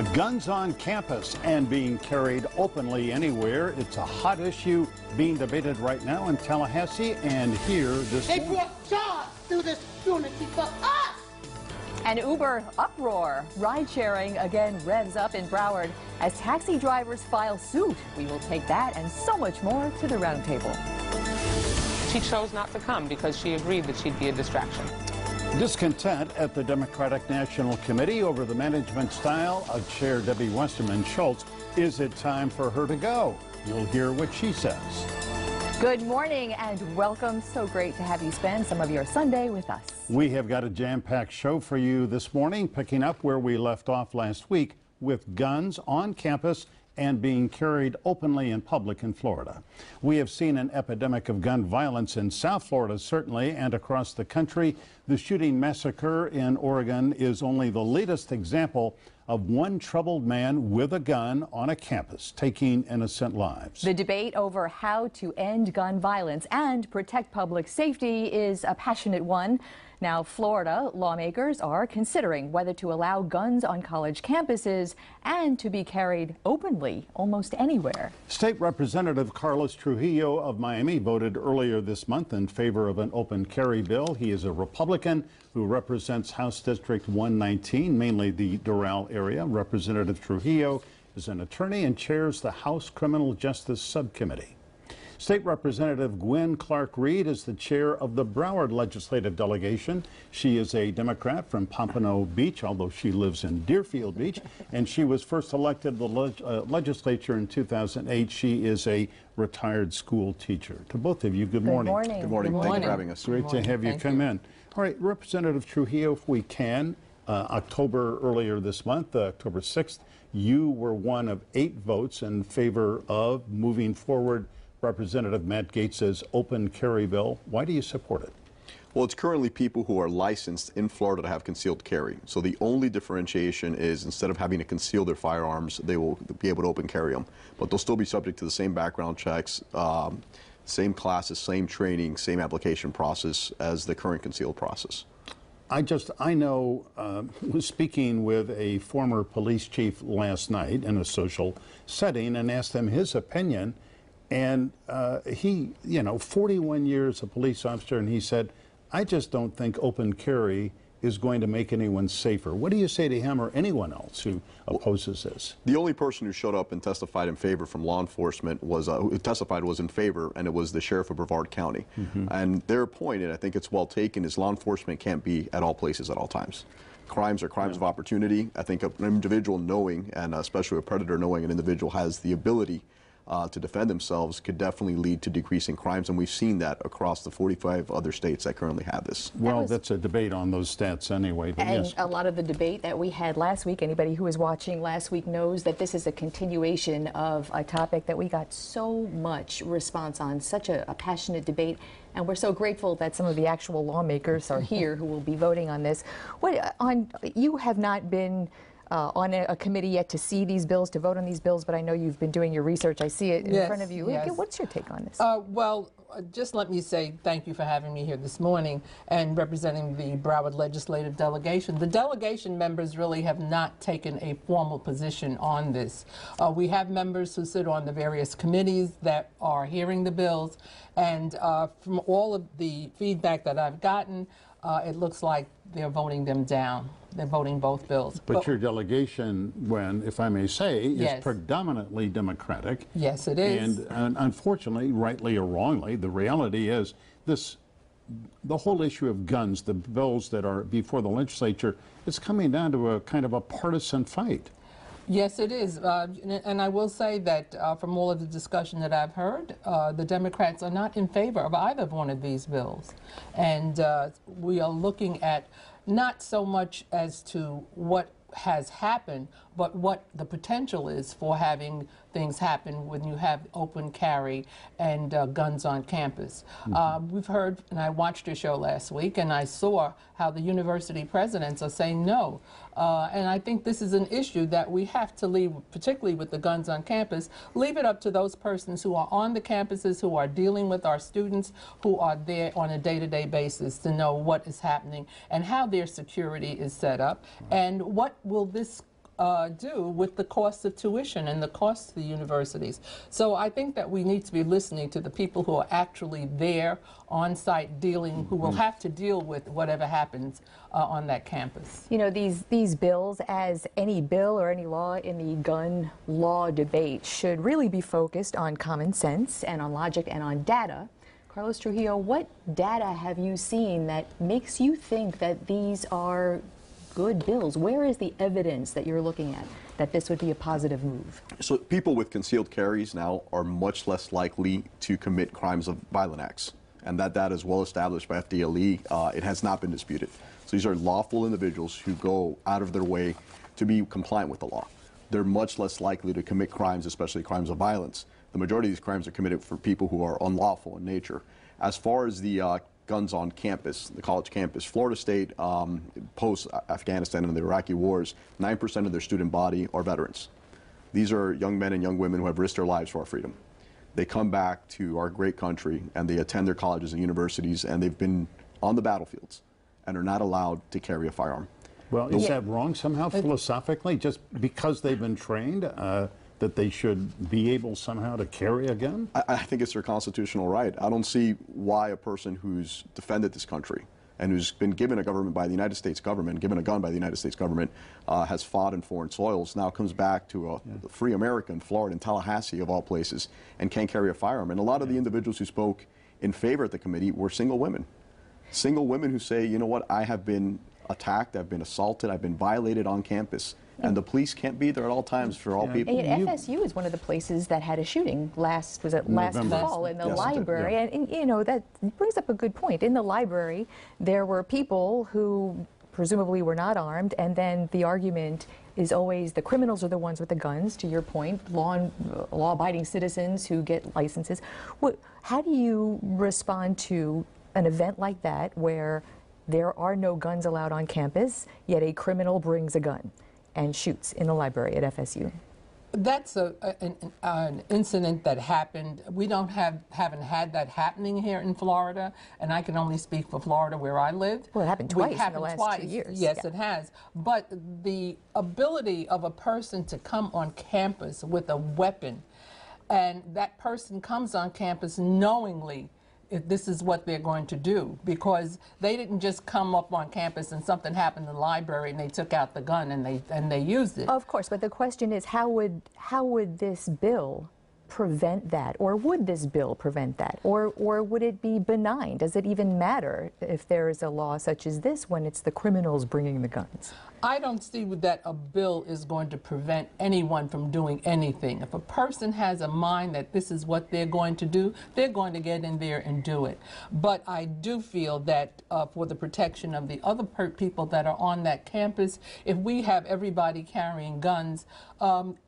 Guns on campus and being carried openly anywhere. It's a hot issue being debated right now in Tallahassee, and here this They brought jobs through this unity for us! An Uber uproar. Ride-sharing again revs up in Broward as taxi drivers file suit. We will take that and so much more to the roundtable. She chose not to come because she agreed that she'd be a distraction. Discontent at the Democratic National Committee over the management style of Chair Debbie Westerman Schultz. Is it time for her to go? You'll hear what she says. Good morning and welcome. So great to have you spend some of your Sunday with us. We have got a jam-packed show for you this morning, picking up where we left off last week with guns on campus and being carried openly in public in Florida. We have seen an epidemic of gun violence in South Florida, certainly, and across the country. The shooting massacre in Oregon is only the latest example of one troubled man with a gun on a campus taking innocent lives. The debate over how to end gun violence and protect public safety is a passionate one. Now, Florida lawmakers are considering whether to allow guns on college campuses and to be carried openly almost anywhere. State Representative Carlos Trujillo of Miami voted earlier this month in favor of an open carry bill. He is a Republican who represents House District 119, mainly the Doral area. Representative Trujillo is an attorney and chairs the House Criminal Justice Subcommittee. State Representative Gwendolen Carke-Reed is the chair of the Broward Legislative Delegation. She is a Democrat from Pompano Beach, although she lives in Deerfield Beach, and she was first elected to the legislature in 2008. She is a retired school teacher. To both of you, good morning. Good morning. Good morning. Thank you for having us. Great to have you come in. All right, Representative Trujillo, if we can, earlier this month, October 6th, you were one of 8 votes in favor of moving forward Representative Matt Gaetz's open carry bill. Why do you support it? Well, it's currently people who are licensed in Florida to have concealed carry. So the only differentiation is instead of having to conceal their firearms, they will be able to open carry them. But they'll still be subject to the same background checks, same classes, same training, same application process as the current concealed process. I know, was speaking with a former police chief last night in a social setting and asked him his opinion. And he, 41 years a police officer, and he said, I just don't think open carry is going to make anyone safer. What do you say to him or anyone else who opposes this? The only person who showed up and testified in favor from law enforcement was, who testified was in favor, and it was the sheriff of Brevard County. And their point, and I think it's well taken, is law enforcement can't be at all places at all times. Crimes are crimes of opportunity. I think an individual knowing, and especially a predator knowing an individual has the ability to defend themselves could definitely lead to decreasing crimes, and we've seen that across the 45 other states that currently have this. Well, that's a debate on those stats anyway. But And yes. a lot of the debate that we had last week, anybody who was watching last week knows that this is a continuation of a topic that we got so much response on, such a passionate debate. And we're so grateful that some of the actual lawmakers are here who will be voting on this. You have not been on a committee yet to see these bills, to vote on these bills, but I know you've been doing your research. I see it in front of you. Yes. What's your take on this? Well, just let me say thank you for having me here this morning and representing the Broward Legislative Delegation. The delegation members really have not taken a formal position on this. We have members who sit on the various committees that are hearing the bills, and from all of the feedback that I've gotten, it looks like they're voting them down. They're voting both bills. But your delegation, if I may say, Yes. is predominantly Democratic. Yes, it is. And unfortunately, rightly or wrongly, the reality is the whole issue of guns, the bills that are before the legislature, is coming down to a kind of a partisan fight. Yes, it is. And I will say that from all of the discussion that I've heard, the Democrats are not in favor of either of one of these bills. And we are looking at not so much as to what has happened, but what the potential is for having things happen when you have open carry and guns on campus. We've heard, and I watched your show last week, and I saw how the university presidents are saying no. And I think this is an issue that we have to leave, particularly with the guns on campus, leave it up to those persons who are on the campuses, who are dealing with our students, who are there on a day-to-day basis to know what is happening and how their security is set up, and what will this do with the cost of tuition and the cost of the universities. So I think that we need to be listening to the people who are actually there on site dealing, who will have to deal with whatever happens on that campus. You know, these bills, as any bill or any law in the gun law debate, should really be focused on common sense and on logic and on data. Carlos Trujillo, what data have you seen that makes you think that these are good bills? Where is the evidence that you're looking at that this would be a positive move? So people with concealed carries now are much less likely to commit crimes of violent acts. And that data is well established by FDLE. It has not been disputed. So these are lawful individuals who go out of their way to be compliant with the law. They're much less likely to commit crimes, especially crimes of violence. The majority of these crimes are committed for people who are unlawful in nature. As far as the guns on campus, the college campus, Florida State, post-Afghanistan and the Iraqi wars, 9% of their student body are veterans. These are young men and young women who have risked their lives for our freedom. They come back to our great country and they attend their colleges and universities, and they've been on the battlefields and are not allowed to carry a firearm. Well, is that wrong somehow philosophically, just because they've been trained, that they should be able somehow to carry a gun? I think it's their constitutional right. I don't see why a person who's defended this country and who's been given a government by the United States government, given a gun by the United States government, has fought in foreign soils, now comes back to a free America in Florida, in Tallahassee of all places, and can't carry a firearm. And a lot of the individuals who spoke in favor at the committee were single women. Single women who say, you know what, I have been attacked, I've been assaulted, I've been violated on campus. And the police can't be there at all times for all people. And FSU is one of the places that had a shooting last fall in the library. Yeah. And, you know, that brings up a good point. In the library, there were people who presumably were not armed, and then the argument is always the criminals are the ones with the guns, to your point, law-abiding citizens who get licenses. How do you respond to an event like that where there are no guns allowed on campus, yet a criminal brings a gun and shoots in the library at FSU? That's an incident that happened. We haven't had that happening here in Florida, and I can only speak for Florida where I lived. Well, it happened twice in the last 2 years. Yes, it has. But the ability of a person to come on campus with a weapon, and that person comes on campus knowingly this is what they're going to do, because they didn't just come up on campus and something happened in the library and they took out the gun and they used it. Of course, but the question is, how would this bill prevent that, or would this bill prevent that, or would it be benign? Does it even matter if there is a law such as this when it's the criminals bringing the guns? I don't see that a bill is going to prevent anyone from doing anything. If a person has a mind that this is what they're going to do, they're going to get in there and do it. But I do feel that for the protection of the other people that are on that campus, if we have everybody carrying guns,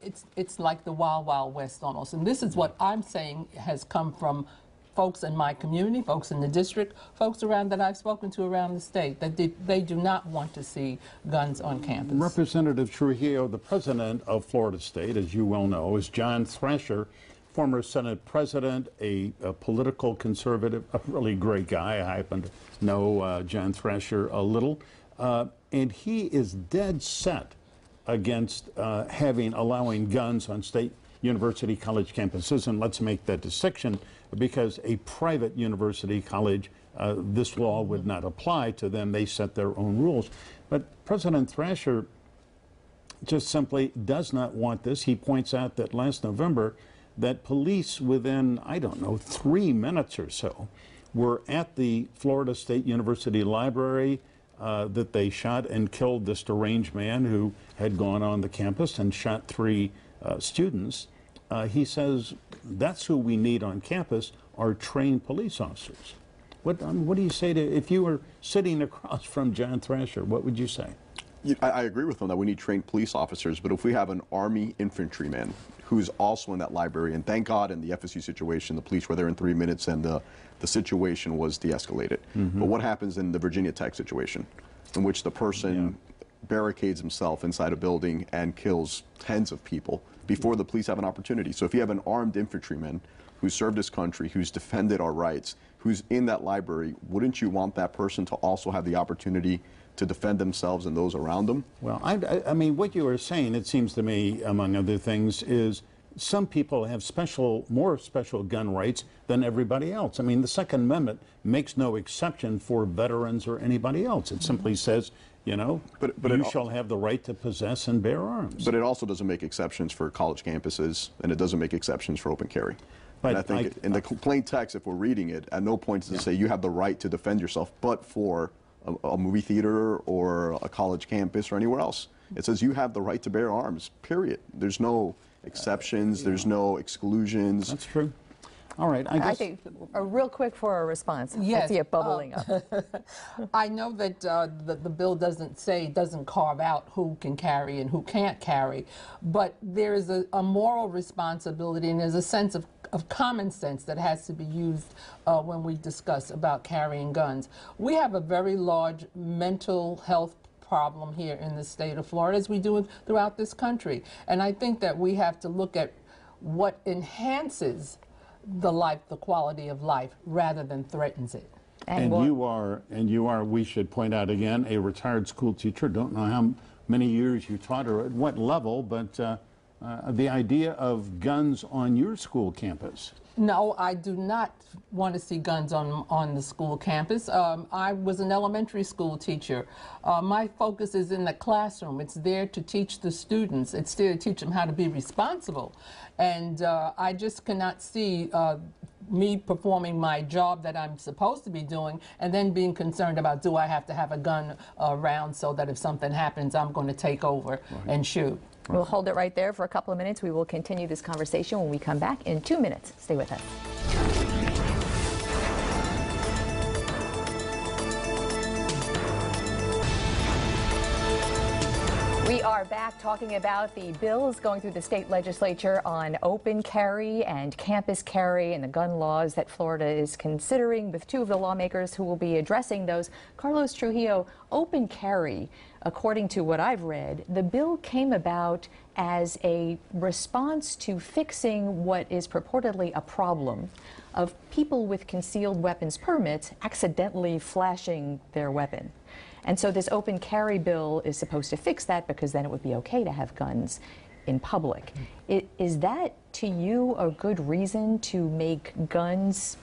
it's like the Wild Wild West almost. And this is what I'm saying has come from folks in my community, folks in the district, folks around that I've spoken to around the state, that they do not want to see guns on campus. Representative Trujillo, the president of Florida State, as you well know, is John Thrasher, former Senate president, a political conservative, a really great guy. I happen to know John Thrasher a little. And he is dead set against allowing guns on state university college campuses. And let's make that distinction, because a private university college, this law would not apply to them. They set their own rules. But President Thrasher just simply does not want this. He points out that last November, that police within, I don't know, 3 minutes or so, were at the Florida State University library, that they shot and killed this deranged man who had gone on the campus and shot 3 students. He says that's who we need on campus, are trained police officers. What do you say to, if you were sitting across from John Thrasher, what would you say? I agree with him that we need trained police officers, but if we have an Army infantryman who's also in that library, and thank God in the FSU situation, the police were there in 3 minutes and the situation was de-escalated. But what happens in the Virginia Tech situation, in which the person barricades himself inside a building and kills tens of people before the police have an opportunity? So if you have an armed infantryman who served his country, who's defended our rights, who's in that library, wouldn't you want that person to also have the opportunity to defend themselves and those around them. Well, I mean, what you are saying, it seems to me, among other things, is some people have more special gun rights than everybody else. I mean, the Second Amendment makes no exception for veterans or anybody else. It simply says, you know, you shall have the right to possess and bear arms. But it also doesn't make exceptions for college campuses, and it doesn't make exceptions for open carry. But and I think in the plain text, if we're reading it, at no point does it say you have the right to defend yourself but for a movie theater or a college campus or anywhere else. It says you have the right to bear arms, period. There's no exceptions, there's no exclusions. That's true. All right, I think real quick for a response. Yes, I see it bubbling up. I know that the bill doesn't carve out who can carry and who can't carry, but there is a moral responsibility and there's a sense of common sense that has to be used when we discuss about carrying guns. We have a very large mental health problem here in the state of Florida, as we do throughout this country. And I think that we have to look at what enhances the quality of life, rather than threatens it. And you are, we should point out again, a retired school teacher. Don't know how many years you taught or at what level, but the idea of guns on your school campus. No, I do not want to see guns on the school campus. I was an elementary school teacher. My focus is in the classroom. It's there to teach the students. It's there to teach them how to be responsible. And I just cannot see me performing my job that I'm supposed to be doing and then being concerned about, do I have to have a gun around so that if something happens, I'm going to take over and shoot. We'll hold it right there for a couple of minutes. We will continue this conversation when we come back in 2 minutes. Stay with us. We are back talking about the bills going through the state legislature on open carry and campus carry and the gun laws that Florida is considering, with two of the lawmakers who will be addressing those. Carlos Trujillo, open carry, according to what I've read, the bill came about as a response to fixing what is purportedly a problem of people with concealed weapons permits accidentally flashing their weapon. And so this open carry bill is supposed to fix that, because then it would be okay to have guns in public. Is that, to you, a good reason to make guns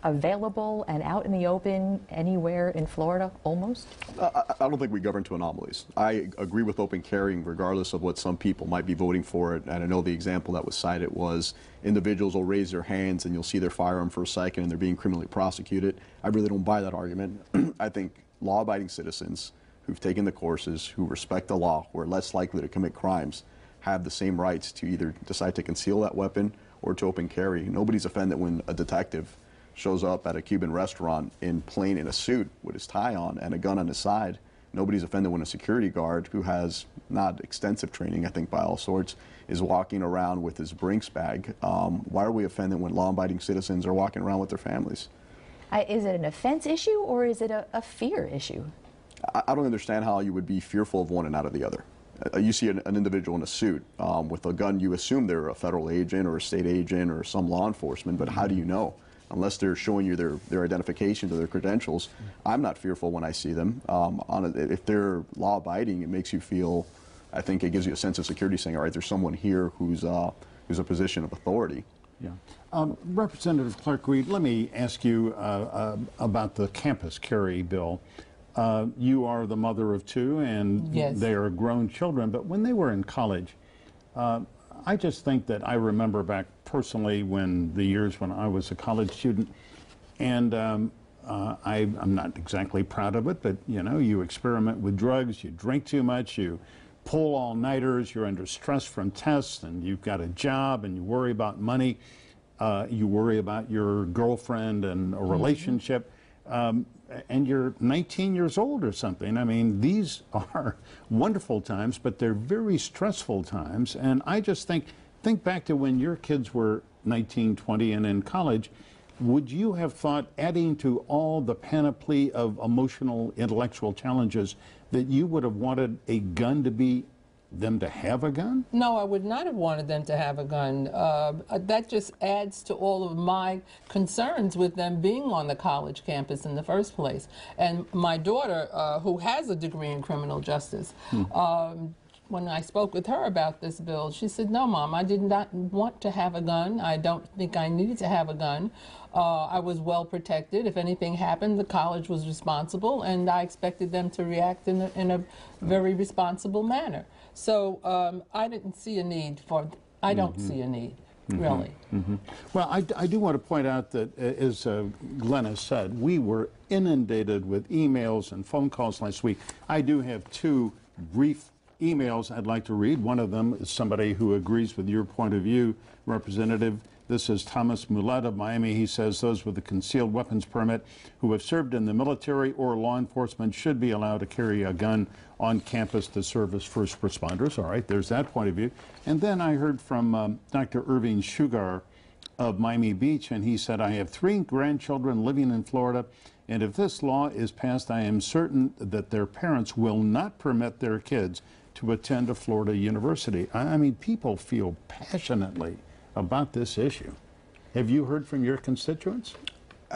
available and out in the open anywhere in Florida, almost? I don't think we govern to anomalies. I agree with open carrying regardless of what some people might be voting for it. And I know the example that was cited was individuals will raise their hands and you'll see their firearm for a second and they're being criminally prosecuted. I really don't buy that argument. I think law-abiding citizens who've taken the courses, who respect the law, who are less likely to commit crimes, have the same rights to either decide to conceal that weapon or to open carry. Nobody's offended when a detective shows up at a Cuban restaurant in a suit with his tie on and a gun on his side. Nobody's offended when a security guard who has not extensive training, I think by all sorts, is walking around with his Brinks bag. Why are we offended when law-abiding citizens are walking around with their families? Is it an offense issue or is it a fear issue? I don't understand how you would be fearful of one and not of the other. You see an individual in a suit with a gun, you assume they're a federal agent or a state agent or some law enforcement, but how do you know? Unless they're showing you their identification to their credentials. I'm not fearful when I see them. If they're law-abiding, it makes you feel, I think it gives you a sense of security, saying, all right, there's someone here who's a position of authority. Yeah. Representative Carke-Reed, let me ask you about the campus carry bill. You are the mother of two, and yes, they are grown children, but when they were in college, I just think that I remember back personally when the years when I was a college student, and I'm not exactly proud of it, but you know, you experiment with drugs, you drink too much, you pull all-nighters, you're under stress from tests, and you've got a job, and you worry about money, you worry about your girlfriend and a relationship, and you're 19 years old or something. I mean, these are wonderful times, but they're very stressful times, and I just think back to when your kids were 19, 20, and in college. Would you have thought, adding to all the panoply of emotional, intellectual challenges, that you would have wanted a gun to be them to have a gun? No, I would not have wanted them to have a gun. That just adds to all of my concerns with them being on the college campus in the first place. And my daughter, who has a degree in criminal justice, when I spoke with her about this bill, she said, no, Mom, I did not want to have a gun. I don't think I needed to have a gun. I was well protected. If anything happened, the college was responsible, and I expected them to react in a very responsible manner. So I didn't see a need for, I don't see a need, really. Well, I do want to point out that, as Glenna said, we were inundated with emails and phone calls last week. I do have two brief emails I'd like to read. One of them is somebody who agrees with your point of view, Representative. This is Thomas Mullett of Miami. He says those with a concealed weapons permit who have served in the military or law enforcement should be allowed to carry a gun on campus to serve as first responders. All right, there's that point of view. And then I heard from Dr. Irving Sugar of Miami Beach, and he said, I have 3 grandchildren living in Florida, and if this law is passed, I am certain that their parents will not permit their kids to attend a Florida university. I mean, people feel passionately about this issue. Have you heard from your constituents?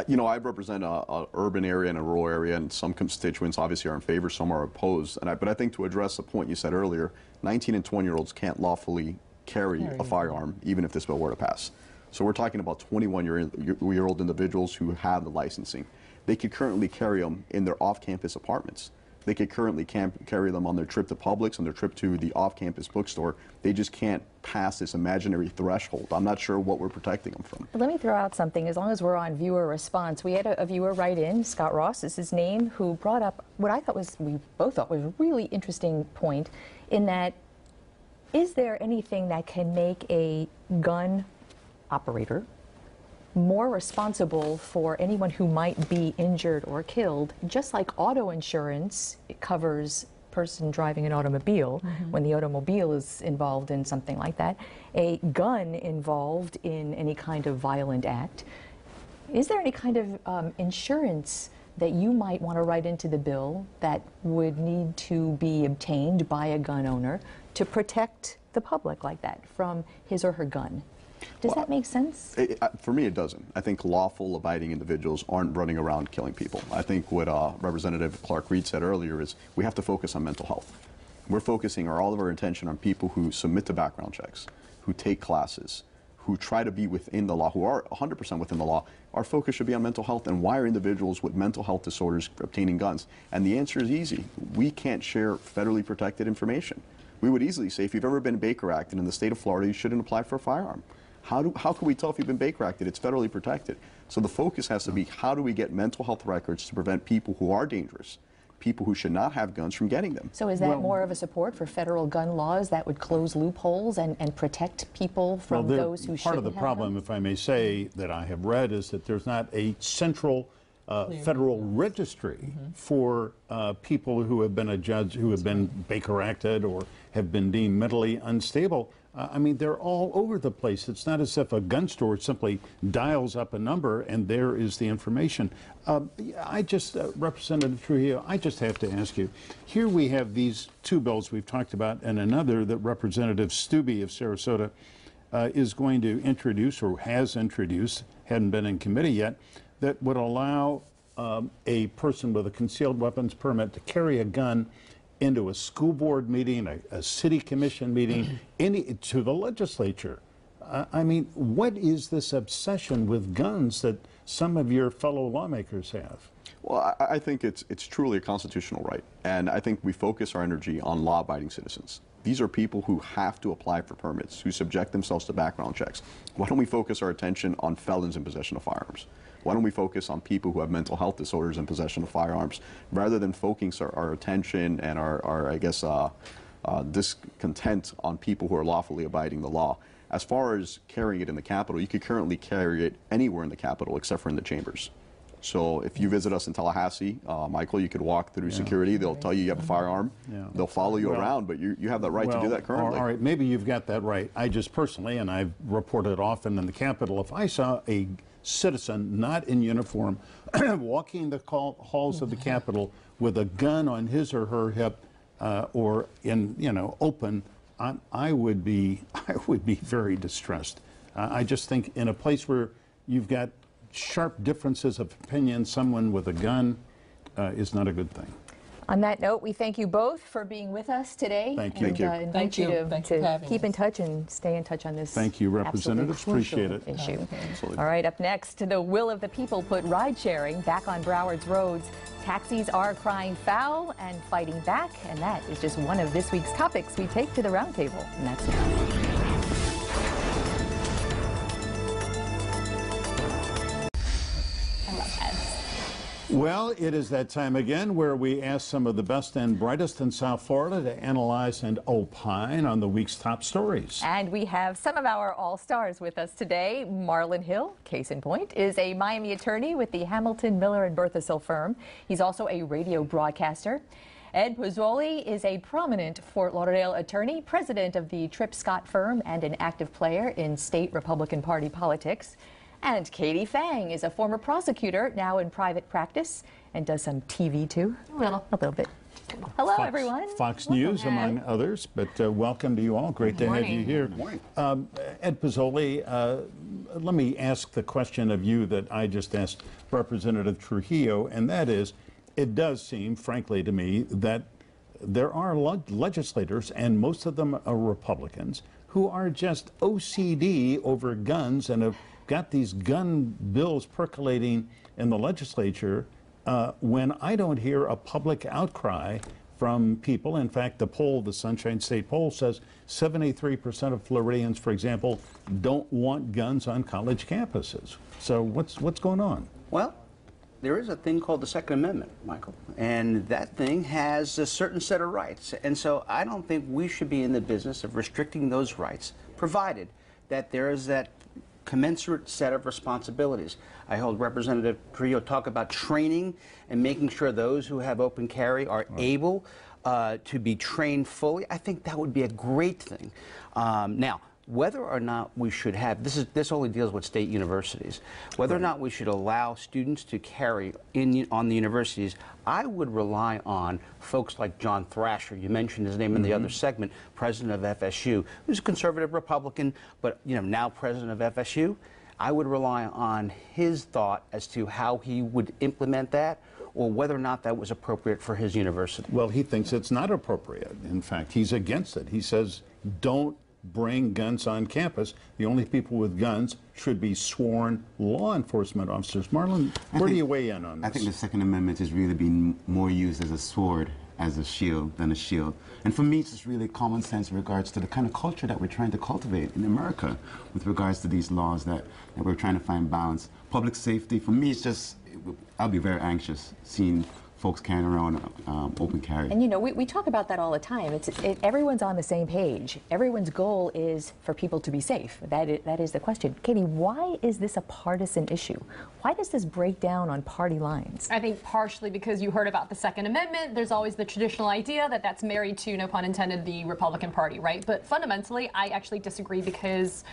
You know, I represent an urban area and a rural area, and some constituents obviously are in favor, some are opposed. But I think to address the point you said earlier, 19 and 20-year-olds can't lawfully carry a firearm, even if this bill were to pass. So we're talking about 21-year-old individuals who have the licensing. They could currently carry them in their off-campus apartments. They could currently carry them on their trip to Publix, on their trip to the off-campus bookstore. They just can't pass this imaginary threshold. I'm not sure what we're protecting them from. Let me throw out something. As long as we're on viewer response, we had a viewer write in, Scott Ross is his name, who brought up what I thought was, we both thought was a really interesting point, in that, is there anything that can make a gun operator more responsible for anyone who might be injured or killed, just like auto insurance covers person driving an automobile when the automobile is involved in something like that, a gun involved in any kind of violent act. Is there any kind of insurance that you might want to write into the bill that would need to be obtained by a gun owner to protect the public like that from his or her gun? Does that make sense? For me, it doesn't. I think lawful abiding individuals aren't running around killing people. I think what Representative Carke-Reed said earlier is we have to focus on mental health. We're focusing all of our attention on people who submit to background checks, who take classes, who try to be within the law, who are 100% within the law. Our focus should be on mental health, and why are individuals with mental health disorders obtaining guns? And the answer is easy. We can't share federally protected information. We would easily say, if you've ever been Baker Acted in the state of Florida, you shouldn't apply for a firearm. How can we tell if you've been Baker Acted? It's federally protected. So the focus has to be, how do we get mental health records to prevent people who are dangerous, people who should not have guns, from getting them? So is that more of a support for federal gun laws that would close loopholes and protect people from those who shouldn't have Part of the problem, if I may say, that I have read is that there's not a central federal registry for people who have been who have been Baker Acted or have been deemed mentally unstable. I mean, they're all over the place. It's not as if a gun store simply dials up a number and there is the information. Representative Trujillo, I just have to ask you, here we have these 2 bills we've talked about, and another that Representative Stubbe of Sarasota is going to introduce, or has introduced, hadn't been in committee yet, that would allow a person with a concealed weapons permit to carry a gun into a school board meeting, a city commission meeting, to the legislature. I mean, what is this obsession with guns that some of your fellow lawmakers have? Well, I think it's truly a constitutional right, and I think we focus our energy on law-abiding citizens. These are people who have to apply for permits, who subject themselves to background checks. Why don't we focus our attention on felons in possession of firearms? Why don't we focus on people who have mental health disorders in possession of firearms, rather than focusing our attention and our discontent on people who are lawfully abiding the law? As far as carrying it in the Capitol, you could currently carry it anywhere in the Capitol except for in the chambers. So if you visit us in Tallahassee, Michael, you could walk through security. They'll tell you have a firearm. They'll follow you around, but you have that right to do that currently. All right, maybe you've got that right. I just personally, and I've reported often in the Capitol, if I saw a citizen not in uniform walking the halls of the Capitol with a gun on his or her hip, or in, open, I would be very distressed. I just think in a place where you've got sharp differences of opinion, someone with a gun is not a good thing. On that note, we thank you both for being with us today. Thank you. And invite Thank you. you Thanks for to having keep us. in touch and stay in touch on this. Thank you, representatives. absolutely Appreciate crucial it. issue. Absolutely. All right, up next, the will of the people put ride sharing back on Broward's roads. Taxis are crying foul and fighting back, and that is just one of this week's topics we take to the roundtable. And that's now. Well, it is that time again where we ask some of the best and brightest in South Florida to analyze and opine on the week's top stories. And we have some of our all-stars with us today. Marlon Hill, case in point, is a Miami attorney with the Hamilton, Miller & Berthasell firm. He's also a radio broadcaster. Ed Pozzoli is a prominent Fort Lauderdale attorney, president of the Tripp Scott firm, and an active player in state Republican Party politics. And Katie Fang is a former prosecutor, now in private practice, and does some TV too. A little bit. Hello, everyone. Fox News, among others, but welcome to you all. Great to have you here. Good morning. Ed Pozzoli, let me ask the question of you that I just asked Representative Trujillo, and that is, it does seem, frankly to me, that there are legislators, and most of them are Republicans, who are just OCD over guns and have got these gun bills percolating in the legislature when I don't hear a public outcry from people. In fact, the Sunshine State poll says 73% of Floridians, for example, don't want guns on college campuses. So what's going on? Well, there is a thing called the Second Amendment, Michael, and that thing has a certain set of rights. And so I don't think we should be in the business of restricting those rights, provided that there is that commensurate set of responsibilities. I heard Representative Trujillo talk about training and making sure those who have open carry are able to be trained fully. I think that would be a great thing. Now, whether or not we should have, this only deals with state universities, whether or not we should allow students to carry on the universities, I would rely on folks like John Thrasher. You mentioned his name in the other segment, president of FSU, who's a conservative Republican, but now president of FSU. I would rely on his thought as to how he would implement that, or whether or not that was appropriate for his university. Well, he thinks it's not appropriate. In fact, he's against it. He says, don't bring guns on campus. The only people with guns should be sworn law enforcement officers. Marlon, where do you weigh in on this? I think the Second Amendment is really being more used as a sword, as a shield, than a shield. And for me, it's just really common sense in regards to the kind of culture that we're trying to cultivate in America with regards to these laws that we're trying to find balance. Public safety, for me, it's just, I'll be very anxious seeing folks carrying around open carry. And we talk about that all the time. Everyone's on the same page. Everyone's goal is for people to be safe. That is the question. Katie, why is this a partisan issue? Why does this break down on party lines? I think partially because you heard about the Second Amendment. There's always the traditional idea that that's married to, no pun intended, the Republican Party, right? But fundamentally, I actually disagree because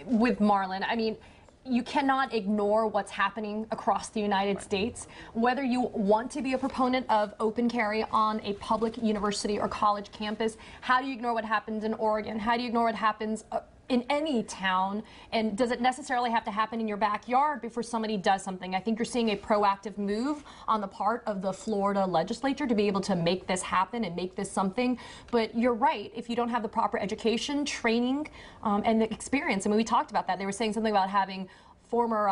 with Marlon, I mean, you cannot ignore what's happening across the United States. Whether you want to be a proponent of open carry on a public university or college campus, how do you ignore what happens in Oregon? How do you ignore what happens in any town? And does it necessarily have to happen in your backyard before somebody does something? I think you're seeing a proactive move on the part of the Florida legislature to be able to make this happen and make this something. But you're right, if you don't have the proper education, training, and the experience, I mean, we talked about that. They were saying something about having former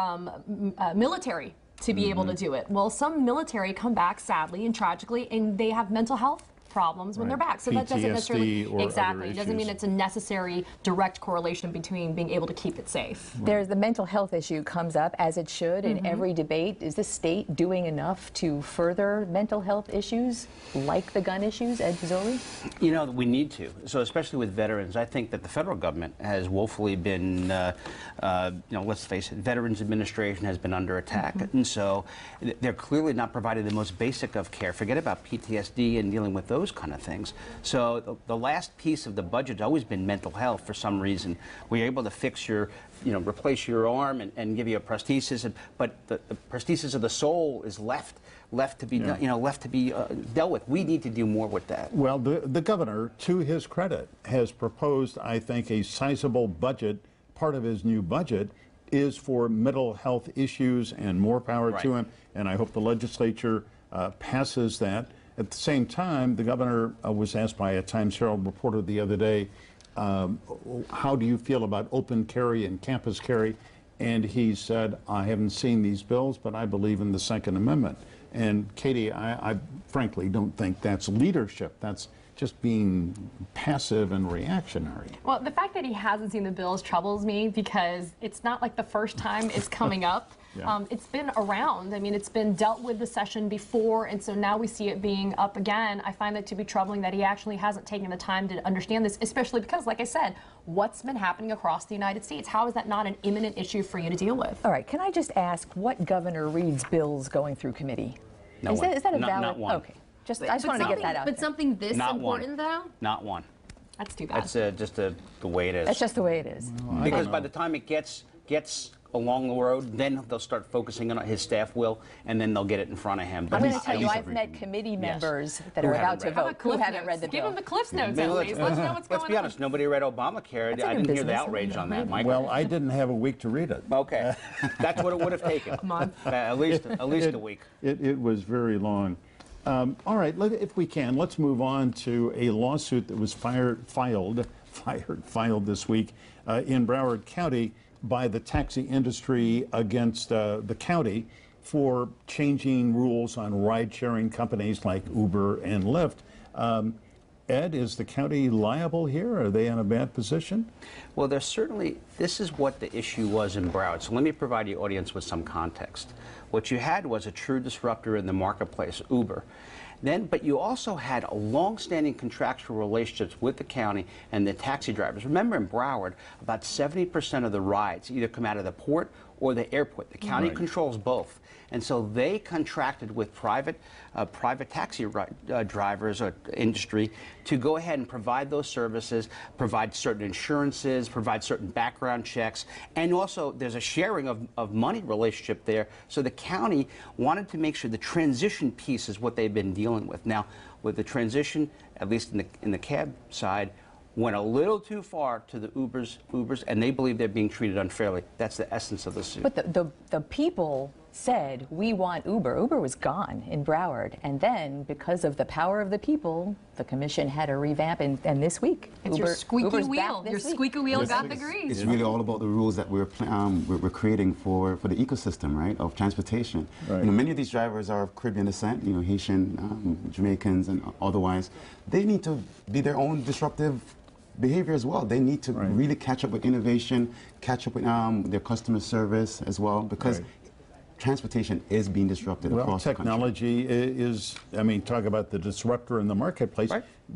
military to be able to do it. Well, some military come back, sadly and tragically, and they have mental health problems when they're back. So that doesn't necessarily, exactly, it doesn't mean it's a necessary direct correlation between being able to keep it safe. There's the mental health issue comes up, as it should, in every debate. Is the state doing enough to further mental health issues like the gun issues, Ed Pozzoli? We need to. So especially with veterans, I think that the federal government has woefully been, let's face it, Veterans Administration has been under attack. And so they're clearly not providing the most basic of care. Forget about PTSD and dealing with those those kind of things. So the last piece of the budget has always been mental health for some reason. We're able to fix your, replace your arm and give you a prosthesis, but the prosthesis of the soul is left to be dealt with. We need to do more with that. Well, the governor, to his credit, has proposed, I think, a sizable budget. Part of his new budget is for mental health issues, and more power to him. And I hope the legislature passes that. At the same time, the governor was asked by a Times Herald reporter the other day, how do you feel about open carry and campus carry? And he said, I haven't seen these bills, but I believe in the Second Amendment. And Katie, I frankly don't think that's leadership. That's just being passive and reactionary. Well, the fact that he hasn't seen the bills troubles me, because it's not like the first time it's coming up. Yeah. It's been around. I mean, it's been dealt with the session before, and so now we see it being up again. I find that to be troubling that he actually hasn't taken the time to understand this, especially because, like I said, what's been happening across the United States? How is that not an imminent issue for you to deal with? All right, can I just ask what Governor Reed's bill's going through committee? No is one. that a valid? Not one. Okay, I just wanted to get that out. But something this Not important, one. though? Not one. That's too bad. That's just the way it is. That's just the way it is. Well, because by the time it gets along the road, then they'll start focusing on it, his staff will, and then they'll get it in front of him. I'm going to tell you, I've met committee members that Who are about haven't to read it. vote who haven't read the Give bill. them the Cliff's Notes, Maybe at least. Let's know what's going on. Let's be honest, nobody read Obamacare. That's I in didn't hear the business. outrage on that, Michael. Well, I didn't have a week to read it. Okay, that's what it would have taken. At least a week. It was very long. All right, if we can, let's move on to a lawsuit that was filed this week in Broward County by the taxi industry against the county for changing rules on ride-sharing companies like Uber and Lyft. Ed, is the county liable here? Are they in a bad position? Well, this is what the issue was in Broward. So let me provide the audience with some context. What you had was a true disruptor in the marketplace, Uber. But you also had a long-standing contractual relationships with the county and the taxi drivers. Remember, in Broward, about 70% of the rides either come out of the port or the airport. The county controls both. And so they contracted with private taxi drivers or industry to go ahead and provide those services, provide certain insurances, provide certain background checks, and also there's a sharing of money relationship there. So the county wanted to make sure the transition piece is what they've been dealing with. Now, with the transition, at least in the cab side, went a little too far to the Ubers, and they believe they're being treated unfairly. That's the essence of the suit. But the people said, we want Uber. Uber was gone in Broward. And then, because of the power of the people, the commission had a revamp, and this week, it's your squeaky Uber's wheel. back Your this week. squeaky wheel got the grease. It's really all about the rules that we're creating for the ecosystem, right, of transportation. Right. Many of these drivers are of Caribbean descent, Haitian, Jamaicans, and otherwise. They need to be their own disruptive behavior as well. They need to really catch up with innovation, catch up with their customer service as well, because transportation is being disrupted across the country. Technology is, talk about the disruptor in the marketplace.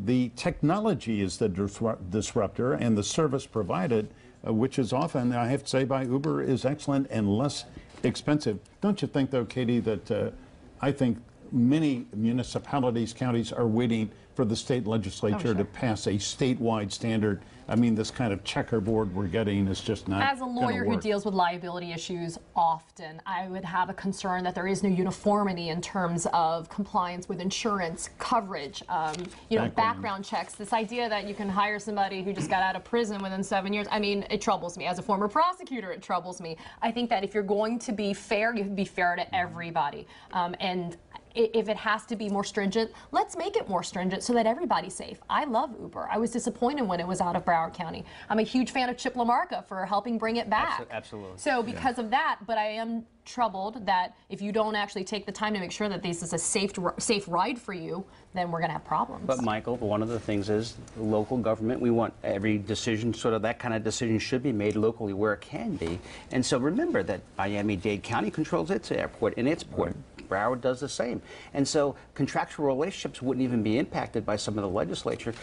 The technology is the disruptor, and the service provided, which is often, I have to say, by Uber, is excellent and less expensive. Don't you think, though, Katie, that I think many municipalities, counties are waiting for the state legislature to pass a statewide standard? This kind of checkerboard we're getting is just not As a lawyer who deals with liability issues often, I would have a concern that there is no uniformity in terms of compliance with insurance, coverage, background checks. This idea that you can hire somebody who just got out of prison within 7 years, it troubles me. As a former prosecutor, it troubles me. I think that if you're going to be fair, you have to be fair to everybody. And if it has to be more stringent, let's make it more stringent so that everybody's safe. I love Uber. I was disappointed when it was out of Broward County. I'm a huge fan of Chip LaMarca for helping bring it back. Absolutely. So because of that, but I am troubled that if you don't actually take the time to make sure that this is a safe ride for you, then we're going to have problems. But Michael, one of the things is local government. We want every decision, sort of that kind of decision should be made locally where it can be. And so remember that Miami-Dade County controls its airport and its port. Broward does the same. And so contractual relationships wouldn't even be impacted by some of the legislature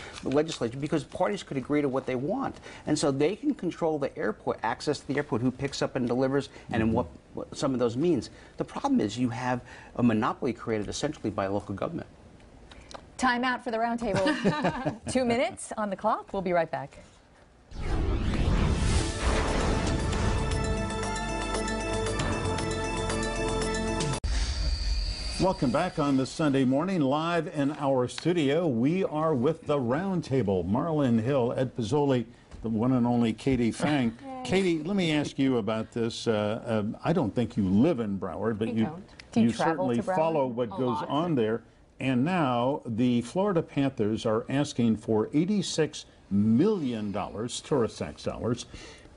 because parties could agree to what they want. And so they can control the airport, access to the airport, who picks up and delivers, and in what some of those means. The problem is you have a monopoly created essentially by local government. Time out for the roundtable. 2 minutes on the clock. We'll be right back. Welcome back on this Sunday morning, live in our studio. We are with the roundtable. Marlon Hill, Ed Pizzoli, the one and only Katie Fang. Katie, let me ask you about this. I don't think you live in Broward, but you certainly follow what goes on there. And now the Florida Panthers are asking for $86 million, tourist tax dollars,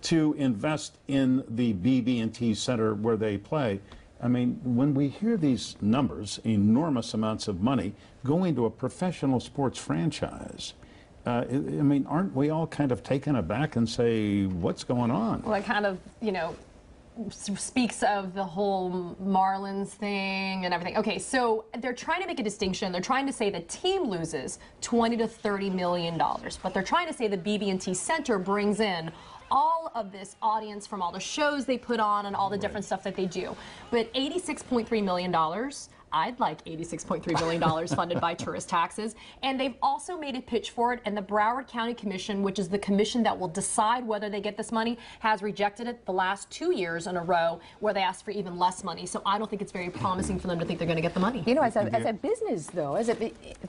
to invest in the BB&T Center where they play. I mean, when we hear these numbers, enormous amounts of money going to a professional sports franchise, I mean, aren't we all kind of taken aback and say, what's going on? Well, it kind of, speaks of the whole Marlins thing and everything. Okay, so they're trying to make a distinction. They're trying to say the team loses $20 to $30 million, but they're trying to say the BB&T Center brings in all of this audience from all the shows they put on and all the different stuff that they do. But $86.3 million, I'd like $86.3 million funded by tourist taxes. And they've also made a pitch for it, and the Broward County Commission, which is the commission that will decide whether they get this money, has rejected it the last 2 years in a row where they asked for even less money. So I don't think it's very promising for them to think they're going to get the money. You know, as a business, though,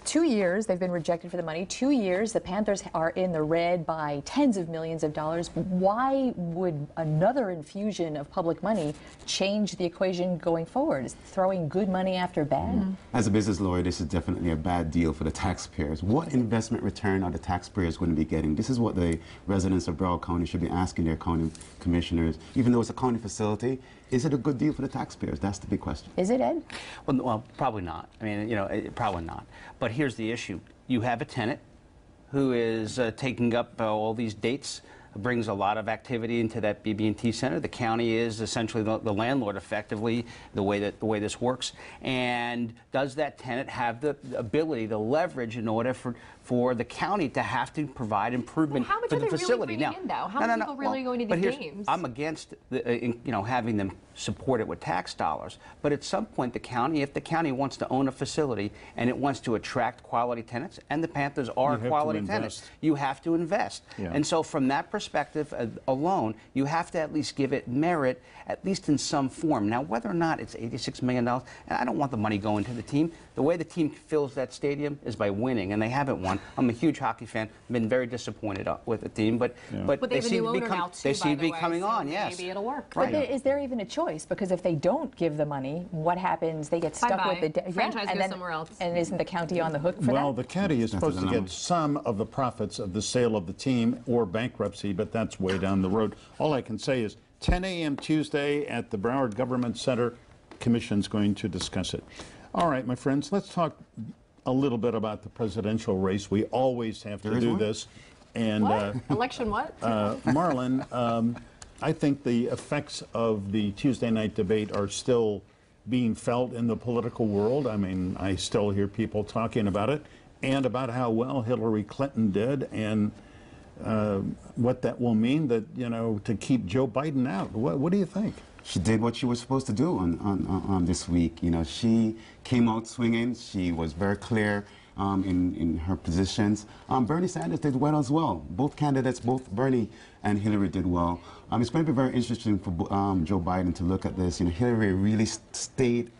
2 years they've been rejected for the money. 2 years the Panthers are in the red by tens of millions of dollars. Why would another infusion of public money change the equation going forward? Is throwing good money after bad? As a business lawyer, this is definitely a bad deal for the taxpayers. What investment return are the taxpayers going to be getting? This is what the residents of Broward County should be asking their county commissioners. Even though it's a county facility, is it a good deal for the taxpayers? That's the big question. Is it, Ed? Well, probably not. I mean, probably not. But here's the issue. You have a tenant who is taking up all these dates, brings a lot of activity into that BB&T Center. The county is essentially the landlord, effectively, the way this works. And does that tenant have the ability, the leverage, in order for the county to have to provide improvement for the facility? Really in, though? How many people really going to these games? I'm against having them support it with tax dollars. But at some point, if the county wants to own a facility and it wants to attract quality tenants, and the Panthers are quality tenants, you have to invest. Yeah. And so from that perspective alone, you have to at least give it merit, at least in some form. Now, whether or not it's $86 million, and I don't want the money going to the team. The way the team fills that stadium is by winning, and they haven't won. I'm a huge hockey fan. Been very disappointed with the team, but they seem to be coming on. Yes, maybe it'll work. Right. But is there even a choice? Because if they don't give the money, what happens? They get stuck with the franchise goes somewhere else. And isn't the county on the hook for that? Well, the county is supposed to get some of the profits of the sale of the team or bankruptcy, but that's way down the road. All I can say is 10 a.m. Tuesday at the Broward Government Center. Commission's going to discuss it. All right, my friends, let's talk a little bit about the presidential race. We always have to do this. And what? Election what? Marlon, I think the effects of the Tuesday night debate are still being felt in the political world. I mean, I still hear people talking about it and about how well Hillary Clinton did and what that will mean that, to keep Joe Biden out. What do you think? She did what she was supposed to do on this week. She came out swinging. She was very clear in her positions. Bernie Sanders did well as well. Both candidates, both Bernie and Hillary, did well. It's going to be very interesting for Joe Biden to look at this. Hillary really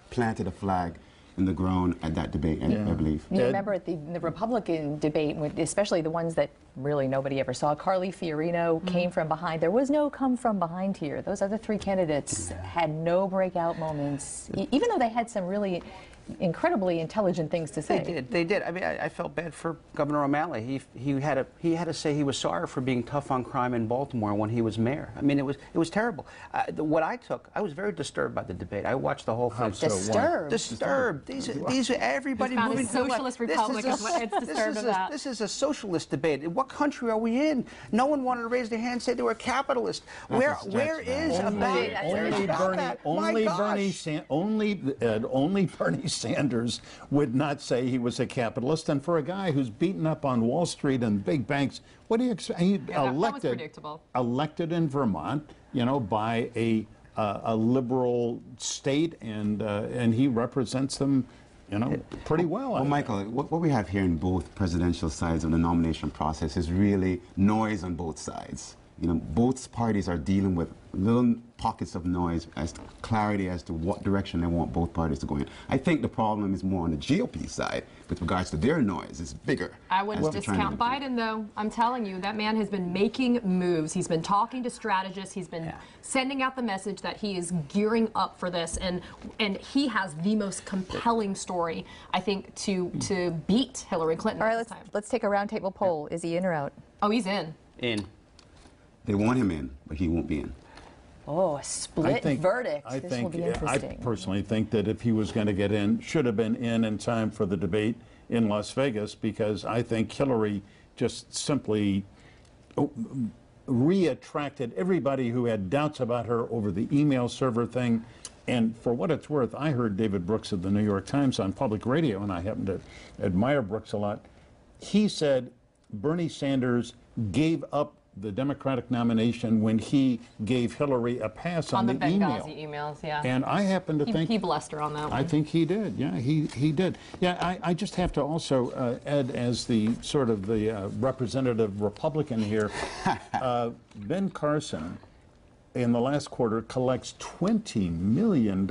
planted a flag in the ground at that debate, I believe. You remember at the Republican debate, especially the ones that really nobody ever saw, Carly Fiorina came from behind. There was no come from behind here. Those other three candidates had no breakout moments, even though they had some really incredibly intelligent things to say. They did. I mean, I felt bad for Governor O'Malley. He had to say he was sorry for being tough on crime in Baltimore when he was mayor. I mean, it was terrible. What I was very disturbed by the debate. I watched the whole thing. Disturbed. These are everybody moving to socialist republic. It's disturbed about. This is a socialist debate. What country are we in? No one wanted to raise their hand and say they were a capitalist. Where is only Bernie Sanders would not say he was a capitalist, and for a guy who's beaten up on Wall Street and big banks, what do you expect? He elected in Vermont, by a liberal state, and he represents them you know, pretty well. Well, Michael, what we have here in both presidential sides of the nomination process is really noise on both sides. You know, both parties are dealing with little pockets of noise as to clarity as to what direction they want both parties to go in. I think the problem is more on the GOP side with regards to their noise. It's bigger. I wouldn't discount Biden, though. I'm telling you, that man has been making moves. He's been talking to strategists. He's been sending out the message that he is gearing up for this, and he has the most compelling story, I think, to beat Hillary Clinton. All right, this time. let's take a roundtable poll. Is he in or out? Oh, he's in. In. They want him in, but he won't be in. Oh, a split verdict. This will be interesting. I personally think that if he was going to get in, should have been in time for the debate in Las Vegas, because I think Hillary just simply reattracted everybody who had doubts about her over the email server thing. And for what it's worth, I heard David Brooks of the New York Times on public radio, and I happen to admire Brooks a lot. He said Bernie Sanders gave up the Democratic nomination when he gave Hillary a pass on the email. Benghazi emails, yeah. And I happen to think he blessed her on that one. I think he did. Yeah, he did. Yeah, I just have to also add, as the sort of the representative Republican here, Ben Carson in the last quarter collects $20 million,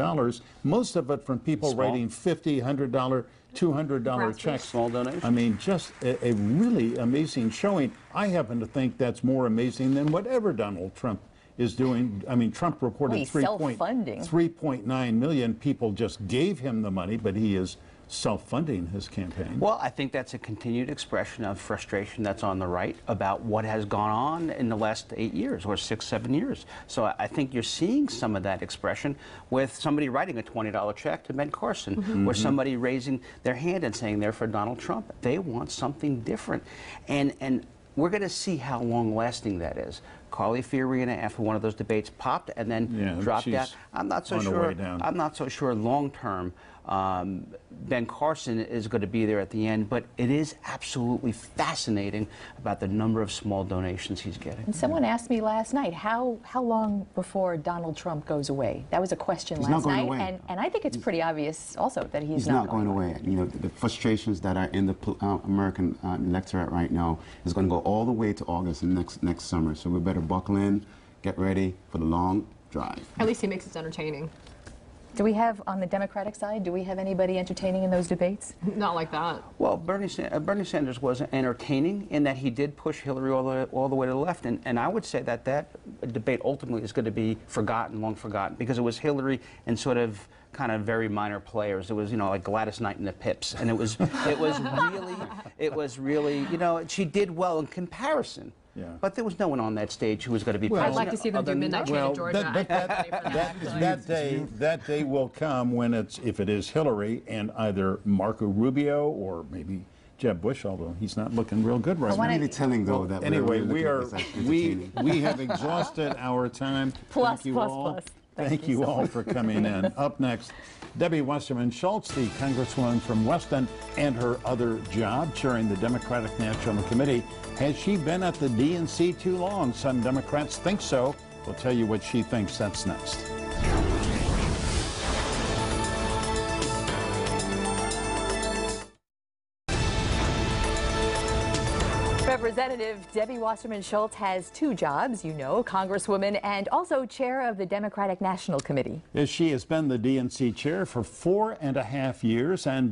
most of it from people writing $50, $100, $200 checks. Small donation. I mean, just a really amazing showing. I happen to think that's more amazing than whatever Donald Trump is doing. I mean, Trump reported 3.9 million people just gave him the money, but he is self-funding his campaign. Well, I think that's a continued expression of frustration that's on the right about what has gone on in the last 8 years or 6, 7 years. So I think you're seeing some of that expression with somebody writing a $20 check to Ben Carson, or somebody raising their hand and saying they're for Donald Trump. They want something different. And we're going to see how long-lasting that is. Carly Fiorina, after one of those debates, popped and then dropped out. I'm not so sure. I'm not so sure long-term Ben Carson is going to be there at the end, but it is absolutely fascinating about the number of small donations he's getting. And someone asked me last night, how long before Donald Trump goes away? That was a question last night, and I think it's pretty obvious also that he's not going away. You know, the frustrations that are in the American electorate right now is going to go all the way to August and next summer. So we better buckle in, get ready for the long drive. At least he makes it entertaining. Do we have, on the Democratic side, do we have anybody entertaining in those debates? Not like that. Well, Bernie Sanders was entertaining in that he did push Hillary all the way to the left. And I would say that that debate ultimately is going to be forgotten, long forgotten, because it was Hillary and sort of kind of very minor players. It was, you know, like Gladys Knight and the Pips. And it was really, you know, she did well in comparison. Yeah. But there was no one on that stage who was going to be president. I'd like to see them do Midnight Train in Georgia. That day will come when if it is Hillary and either Marco Rubio or maybe Jeb Bush, although he's not looking real good right now. It's really telling, though, that anyway, we have exhausted our time. Thank you all for coming in. Up next, Debbie Wasserman Schultz, the Congresswoman from Weston, and her other job, chairing the Democratic National Committee. Has she been at the DNC too long? Some Democrats think so. We'll tell you what she thinks. That's next. Representative Debbie Wasserman Schultz has two jobs, you know, Congresswoman and also chair of the Democratic National Committee. Yes, she has been the DNC chair for 4.5 years and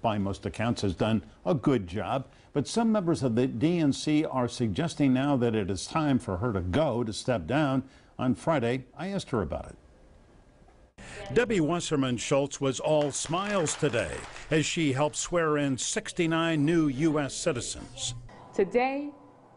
by most accounts has done a good job. But some members of the DNC are suggesting now that it is time for her to step down. On Friday, I asked her about it. Debbie Wasserman Schultz was all smiles today as she helped swear in 69 new U.S. citizens. Today,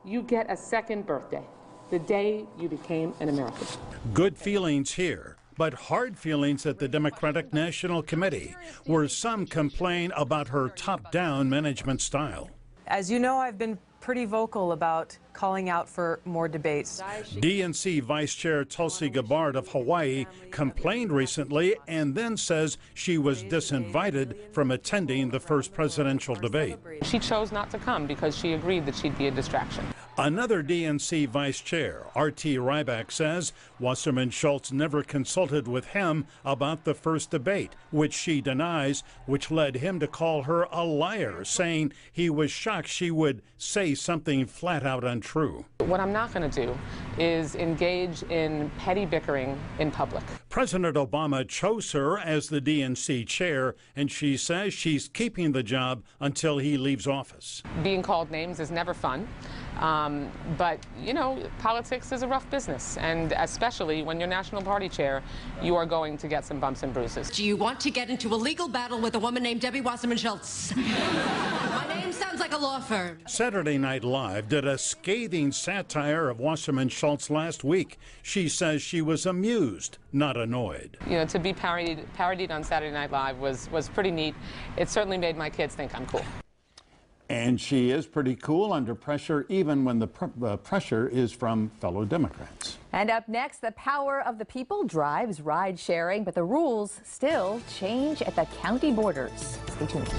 you get a second birthday, the day you became an American. Good feelings here, but hard feelings at the Democratic National Committee, where some complain about her top-down management style. As you know, I've been pretty vocal about calling out for more debates. DNC Vice Chair Tulsi Gabbard of Hawaii complained recently and then says she was disinvited from attending the first presidential debate. She chose not to come because she agreed that she'd be a distraction. Another DNC vice chair, R.T. Ryback, says Wasserman Schultz never consulted with him about the first debate, which she denies, which led him to call her a liar, saying he was shocked she would say something flat out untrue. What I'm not going to do is engage in petty bickering in public. President Obama chose her as the DNC chair, and she says she's keeping the job until he leaves office. Being called names is never fun. But, you know, politics is a rough business, and especially when you're National Party Chair, you are going to get some bumps and bruises. Do you want to get into a legal battle with a woman named Debbie Wasserman Schultz? My name sounds like a law firm. Saturday Night Live did a scathing satire of Wasserman Schultz last week. She says she was amused, not annoyed. You know, to be parodied on Saturday Night Live was pretty neat. It certainly made my kids think I'm cool. And she is pretty cool under pressure, even when the pressure is from fellow Democrats. And up next, the power of the people drives ride sharing, but the rules still change at the county borders. Stay tuned.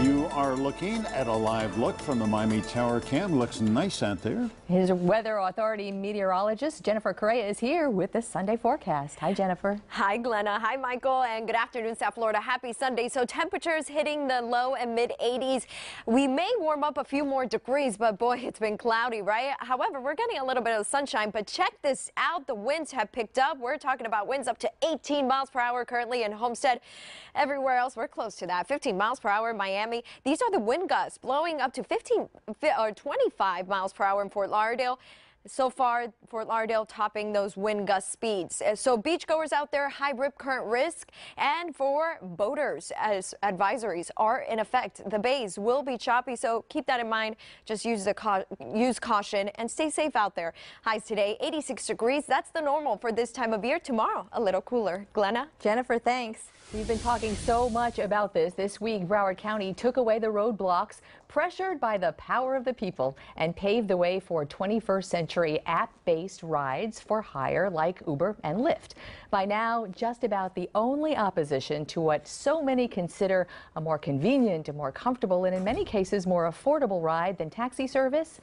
You are looking at a live look from the Miami Tower Cam. Looks nice out there. His Weather Authority meteorologist, Jennifer Correa, is here with the Sunday forecast. Hi, Jennifer. Hi, Glenna. Hi, Michael. And good afternoon, South Florida. Happy Sunday. So temperatures hitting the low and mid 80s. We may warm up a few more degrees, but boy, it's been cloudy, right? However, we're getting a little bit of sunshine, but check this out. The winds have picked up. We're talking about winds up to 18 miles per hour currently in Homestead. Everywhere else, we're close to that. 15 miles per hour in Miami. These are the wind gusts blowing up to 25 miles per hour in Fort Lauderdale. So far, Fort Lauderdale topping those wind gust speeds. So beachgoers out there, high rip current risk. And for boaters, as advisories are in effect, the bays will be choppy. So keep that in mind. Just use caution and stay safe out there. Highs today, 86 degrees. That's the normal for this time of year. Tomorrow, a little cooler. Glenna? Jennifer, thanks. We've been talking so much about this. This week, Broward County took away the roadblocks, pressured by the power of the people, and paved the way for 21st century app-based rides for hire like Uber and Lyft. By now, just about the only opposition to what so many consider a more convenient, a more comfortable, and in many cases more affordable ride than taxi service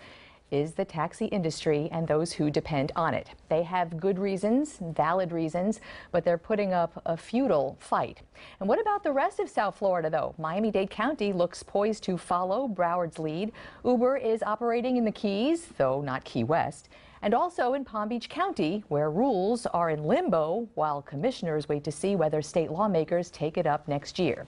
is the taxi industry and those who depend on it. They have good reasons, valid reasons, but they're putting up a futile fight. And what about the rest of South Florida, though? Miami-Dade County looks poised to follow Broward's lead. Uber is operating in the Keys, though not Key West, and also in Palm Beach County, where rules are in limbo while commissioners wait to see whether state lawmakers take it up next year.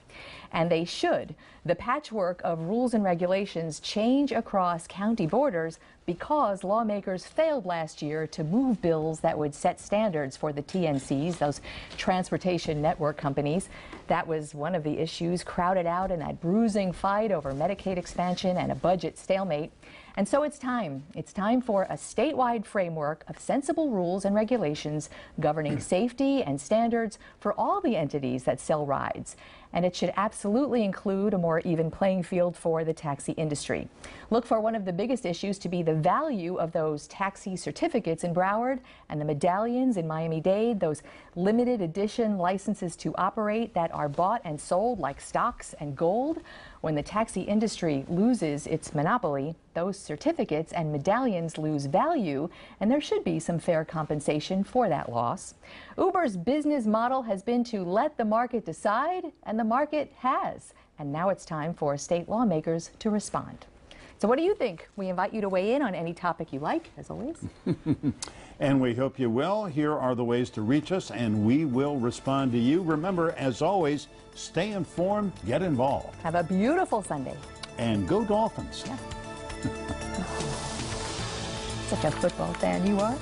And they should. The patchwork of rules and regulations change across county borders because lawmakers failed last year to move bills that would set standards for the TNCs, those transportation network companies. That was one of the issues crowded out in that bruising fight over Medicaid expansion and a budget stalemate. And so it's time. It's time for a statewide framework of sensible rules and regulations governing safety and standards for all the entities that sell rides. And it should absolutely include a more even playing field for the taxi industry. Look for one of the biggest issues to be the value of those taxi certificates in Broward and the medallions in Miami-Dade, those limited edition licenses to operate that are bought and sold like stocks and gold. When the taxi industry loses its monopoly, those certificates and medallions lose value, and there should be some fair compensation for that loss. Uber's business model has been to let the market decide, and the market has. And now it's time for state lawmakers to respond. So what do you think? We invite you to weigh in on any topic you like, as always. And we hope you will. Here are the ways to reach us, and we will respond to you. Remember, as always, stay informed, get involved. Have a beautiful Sunday. And go Dolphins. Yeah. Such a football fan you are.